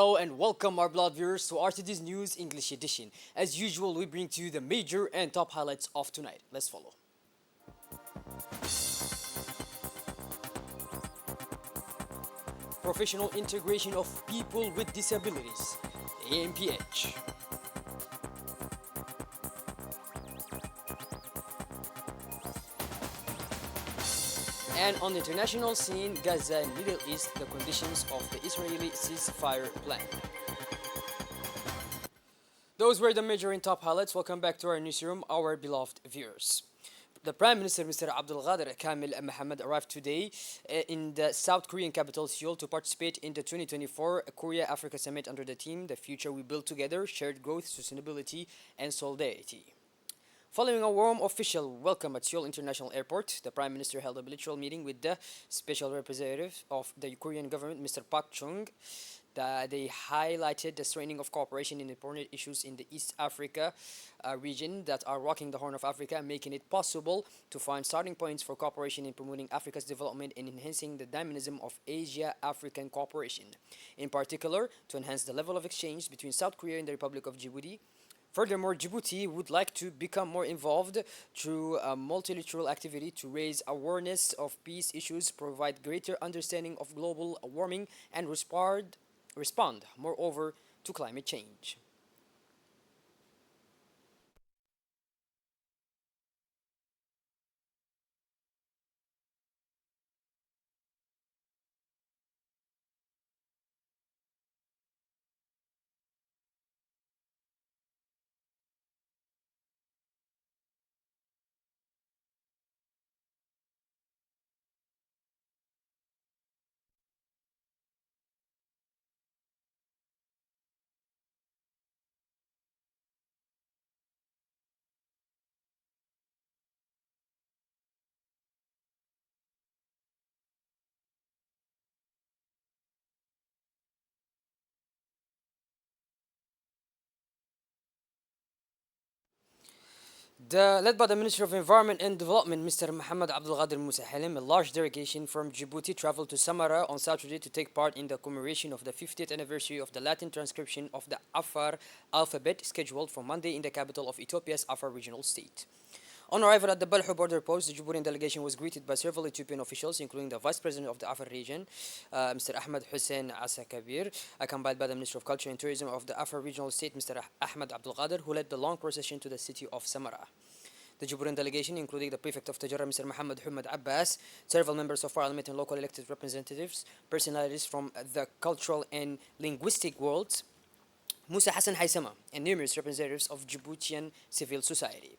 Hello and welcome our blood viewers to RTD's News English edition. As usual, we bring to you the major and top highlights of tonight. Let's follow. Professional integration of people with disabilities, AMPH. And on the international scene, Gaza and Middle East, the conditions of the Israeli ceasefire plan. Those were the major and top highlights. Welcome back to our newsroom, our beloved viewers. The Prime Minister, Mr. Abdul Ghadir Kamil Mohammed, arrived today in the South Korean capital, Seoul, to participate in the 2024 Korea-Africa Summit under the theme, The Future We Build Together, Shared Growth, Sustainability, and Solidarity. Following a warm official welcome at Seoul International Airport, the Prime Minister held a bilateral meeting with the Special Representative of the Korean government, Mr. Park Chung. They highlighted the strengthening of cooperation in important issues in the East Africa region that are rocking the Horn of Africa, making it possible to find starting points for cooperation in promoting Africa's development and enhancing the dynamism of Asia-African cooperation. In particular, to enhance the level of exchange between South Korea and the Republic of Djibouti. Furthermore, Djibouti would like to become more involved through multilateral activity to raise awareness of peace issues, provide greater understanding of global warming, and respond, moreover, to climate change. Led by the Minister of Environment and Development, Mr. Mohammed Abdul Ghadir Musa Halim, a large delegation from Djibouti traveled to Samara on Saturday to take part in the commemoration of the 50th anniversary of the Latin transcription of the Afar alphabet, scheduled for Monday in the capital of Ethiopia's Afar regional state. On arrival at the Balhu border post, the Djiboutian delegation was greeted by several Ethiopian officials, including the Vice President of the Afar region, Mr. Ahmed Hussein Asa Kabir, accompanied by the Minister of Culture and Tourism of the Afar regional state, Mr. Ahmed Abdul Qadir, who led the long procession to the city of Samara. The Djiboutian delegation, including the Prefect of Tajarrah, Mr. Mohammed Humad Abbas, several members of parliament and local elected representatives, personalities from the cultural and linguistic worlds, Musa Hassan Haisama, and numerous representatives of Djiboutian civil society.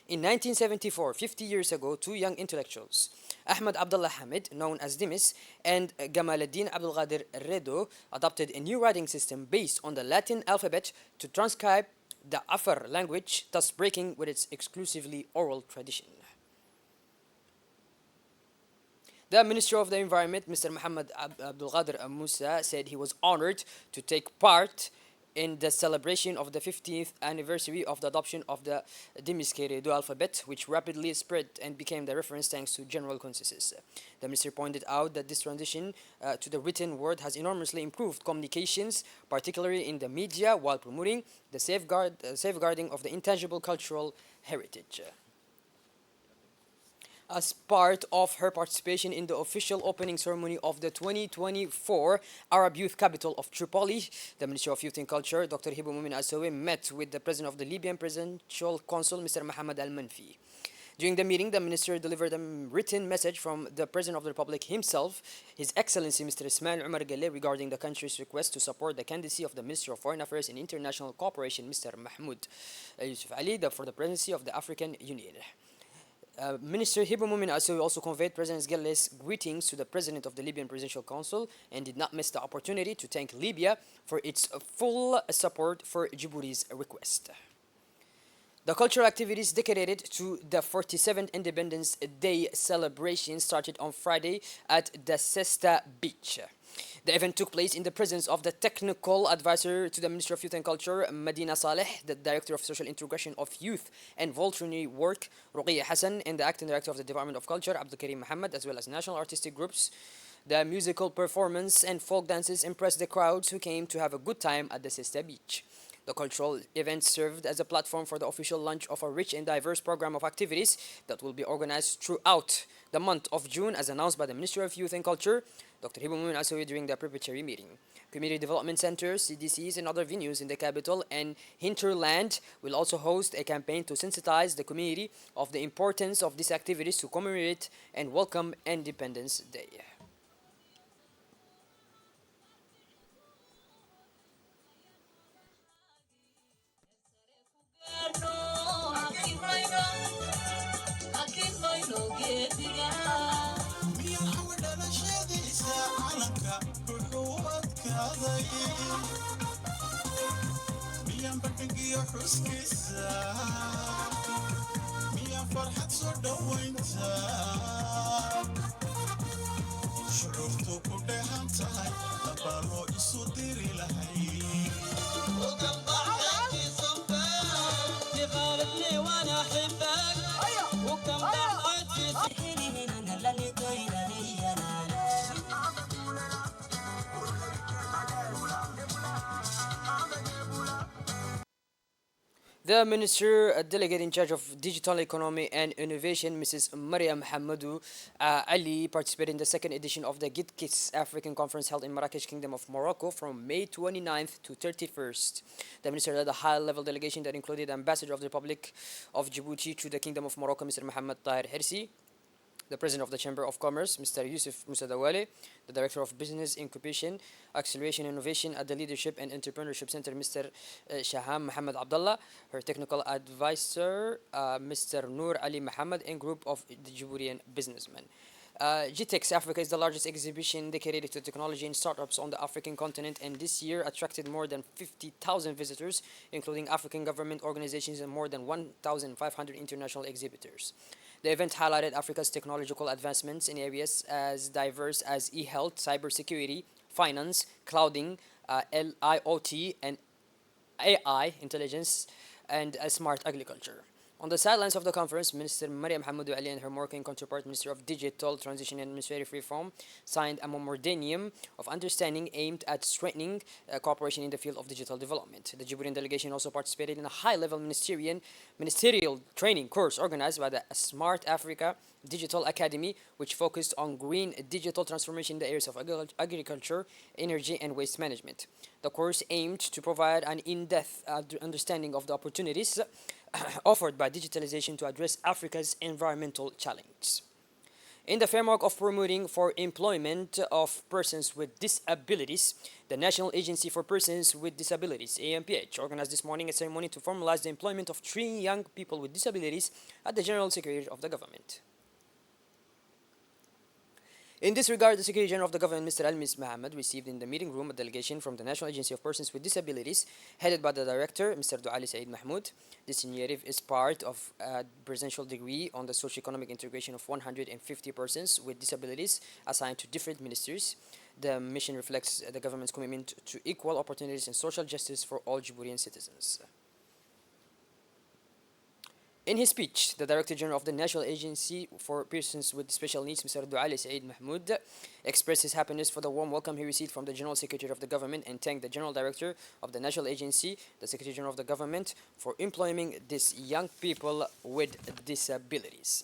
In 1974, 50 years ago, two young intellectuals, Ahmed Abdullah Hamid, known as Dimis, and Gamal Abdul Qadir Redo, adopted a new writing system based on the Latin alphabet to transcribe the Afar language, thus breaking with its exclusively oral tradition. The Minister of the Environment, Mr. Mohammed Abdul Qadir Musa, said he was honored to take part in the celebration of the 50th anniversary of the adoption of the Dimiskere alphabet, which rapidly spread and became the reference thanks to general consensus. The minister pointed out that this transition to the written word has enormously improved communications, particularly in the media, while promoting the safeguarding of the intangible cultural heritage. As part of her participation in the official opening ceremony of the 2024 Arab Youth Capital of Tripoli, the Ministry of Youth and Culture, Dr. Hibu Mumin Asawi, met with the President of the Libyan Presidential Consul, Mr. Mohammed Al-Manfi. During the meeting, the minister delivered a written message from the President of the Republic himself, His Excellency Mr. Ismail Umar Gale, regarding the country's request to support the candidacy of the Minister of Foreign Affairs and International Cooperation, Mr. Mahmoud Yusuf Ali, for the presidency of the African Union. Minister Hibu Mumin Asawi also conveyed President Gale's greetings to the President of the Libyan Presidential Council and did not miss the opportunity to thank Libya for its full support for Djibouti's request. The cultural activities dedicated to the 47th Independence Day celebration started on Friday at the Sesta Beach. The event took place in the presence of the technical advisor to the Ministry of Youth and Culture, Medina Saleh, the Director of Social Integration of Youth and Voluntary Work, Ruqiyya Hassan, and the Acting Director of the Department of Culture, Abdul Karim Mohammed, as well as national artistic groups, The musical performance and folk dances impressed the crowds who came to have a good time at the Sister Beach. The cultural event served as a platform for the official launch of a rich and diverse program of activities that will be organized throughout the month of June, as announced by the Ministry of Youth and Culture, Dr. Hibu Mumin Asawi, during the preparatory meeting. Community development centers, CDCs, and other venues in the capital and hinterland will also host a campaign to sensitize the community of the importance of these activities to commemorate and welcome Independence Day. The Minister Delegate in charge of Digital Economy and Innovation, Mrs. Mariam Hamadou Ali, participated in the second edition of the GITKIS African Conference held in Marrakesh, Kingdom of Morocco from May 29th to 31st. The Minister led a high-level delegation that included Ambassador of the Republic of Djibouti to the Kingdom of Morocco, Mr. Mohammed Tahir Hirsi, the President of the Chamber of Commerce, Mr. Yusuf Musadawale, the Director of Business Incubation, Acceleration and Innovation at the Leadership and Entrepreneurship Center, Mr. Shaham Mohammed Abdullah, her Technical Advisor, Mr. Noor Ali Mohammed, and group of the Djiboutian businessmen. GTEx Africa is the largest exhibition dedicated to technology and startups on the African continent, and this year attracted more than 50,000 visitors, including African government organizations and more than 1,500 international exhibitors. The event highlighted Africa's technological advancements in areas as diverse as e-health, cybersecurity, finance, clouding, IoT, and AI, intelligence, and smart agriculture. On the sidelines of the conference, Minister Mariam Hamadou Ali and her Moroccan counterpart, Minister of Digital Transition and Administrative Reform, signed a memorandum of understanding aimed at strengthening cooperation in the field of digital development. The Djiboutian delegation also participated in a high-level ministerial training course organized by the Smart Africa Digital Academy, which focused on green digital transformation in the areas of agriculture, energy, and waste management. The course aimed to provide an in-depth understanding of the opportunities offered by digitalization to address Africa's environmental challenges. In the framework of promoting for employment of persons with disabilities, the National Agency for Persons with Disabilities, AMPH, organized this morning a ceremony to formalize the employment of 3 young people with disabilities at the General Secretariat of the Government. In this regard, the Secretary General of the Government, Mr. Almis Mohammed, received in the meeting room a delegation from the National Agency of Persons with Disabilities, headed by the Director, Mr. Douali Said Mahmoud. This initiative is part of a presidential degree on the socio-economic integration of 150 persons with disabilities assigned to different ministries. The mission reflects the government's commitment to equal opportunities and social justice for all Djiboutian citizens. In his speech, the Director General of the National Agency for Persons with Special Needs, Mr. Douali Said Mahmoud, expressed his happiness for the warm welcome he received from the General Secretary of the Government and thanked the General Director of the National Agency, the Secretary General of the Government, for employing these young people with disabilities.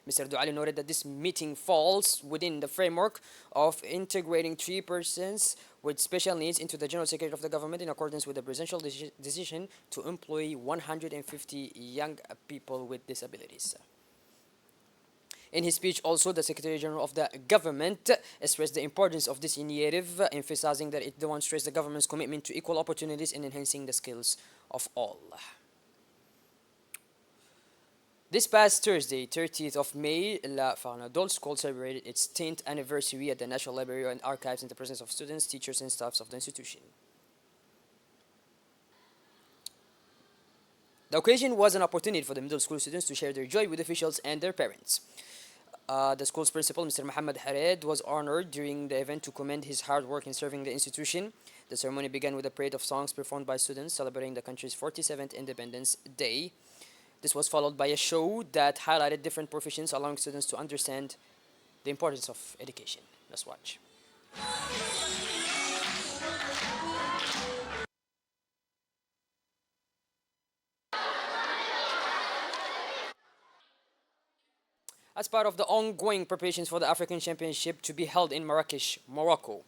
Mr. Douali noted that this meeting falls within the framework of integrating 3 persons with special needs into the General Secretary of the Government in accordance with the presidential decision to employ 150 young people with disabilities. In his speech also, the Secretary General of the Government stressed the importance of this initiative, emphasizing that it demonstrates the government's commitment to equal opportunities and enhancing the skills of all. This past Thursday, 30th of May, La Farnadol School celebrated its 10th anniversary at the National Library and Archives in the presence of students, teachers, and staffs of the institution. The occasion was an opportunity for the middle school students to share their joy with officials and their parents. The school's principal, Mr. Mohammed Hared, was honored during the event to commend his hard work in serving the institution. The ceremony began with a parade of songs performed by students celebrating the country's 47th Independence Day. This was followed by a show that highlighted different professions, allowing students to understand the importance of education. Let's watch. As part of the ongoing preparations for the African Championship to be held in Marrakesh, Morocco,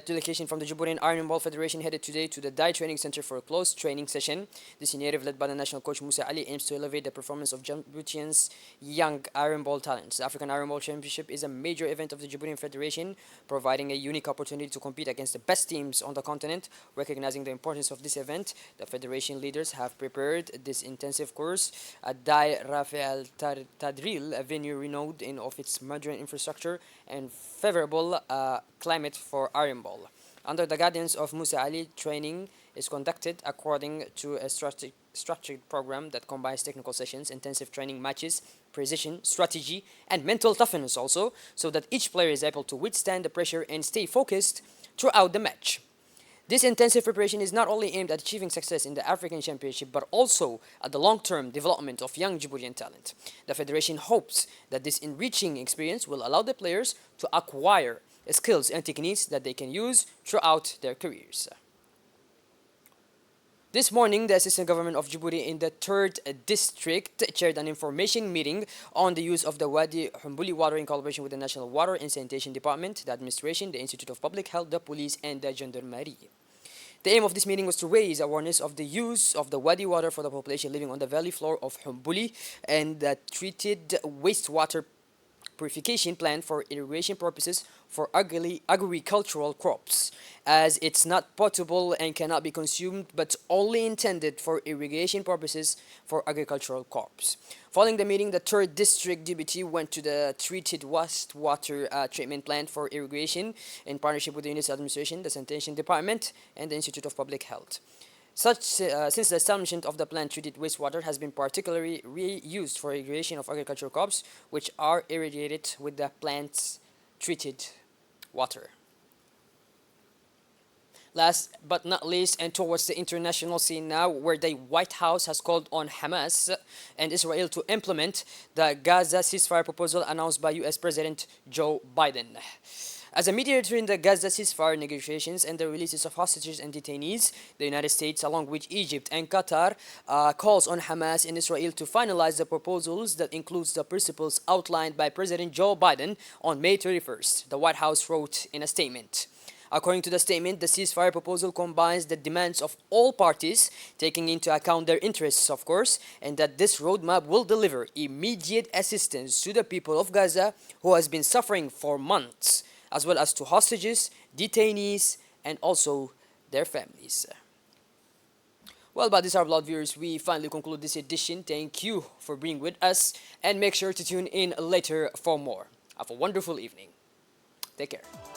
delegation from the Djiboutian Iron Ball Federation headed today to the Dai Training Center for a close training session. This initiative, led by the national coach Musa Ali, aims to elevate the performance of Djiboutians' young Iron Ball talents. The African Iron Ball Championship is a major event of the Djiboutian Federation, providing a unique opportunity to compete against the best teams on the continent. Recognizing the importance of this event, the federation leaders have prepared this intensive course at Dai Rafael Tadril, a venue renowned of its modern infrastructure and favorable climate for Iron Ball. Under the guidance of Musa Ali, training is conducted according to a structured program that combines technical sessions, intensive training matches, precision, strategy, and mental toughness also, so that each player is able to withstand the pressure and stay focused throughout the match. This intensive preparation is not only aimed at achieving success in the African Championship, but also at the long-term development of young Djiboutian talent. The Federation hopes that this enriching experience will allow the players to acquire skills and techniques that they can use throughout their careers. This morning, the Assistant Government of Djibouti in the 3rd District chaired an information meeting on the use of the Wadi Humbuli water in collaboration with the National Water and Sanitation Department, the Administration, the Institute of Public Health, the Police, and the Gendarmerie. The aim of this meeting was to raise awareness of the use of the Wadi water for the population living on the valley floor of Humbuli and the treated wastewater purification plant for irrigation purposes for agricultural crops, as it's not potable and cannot be consumed but only intended for irrigation purposes for agricultural crops. Following the meeting, the 3rd District DBT went to the treated wastewater treatment plant for irrigation in partnership with the Unit's Administration, the Sanitation Department, and the Institute of Public Health. Since the establishment of the plant, treated wastewater has been particularly reused for irrigation of agricultural crops, which are irrigated with the plant's treated water. Last but not least, and towards the international scene now, where the White House has called on Hamas and Israel to implement the Gaza ceasefire proposal announced by US President Joe Biden. As a mediator in the Gaza ceasefire negotiations and the releases of hostages and detainees, the United States, along with Egypt and Qatar, calls on Hamas and Israel to finalize the proposals that includes the principles outlined by President Joe Biden on May 31st, the White House wrote in a statement. According to the statement, the ceasefire proposal combines the demands of all parties, taking into account their interests, of course, and that this roadmap will deliver immediate assistance to the people of Gaza who has been suffering for months, as well as to hostages, detainees, and also their families. Well, but these are blood viewers, we finally conclude this edition. Thank you for being with us, and make sure to tune in later for more. Have a wonderful evening. Take care.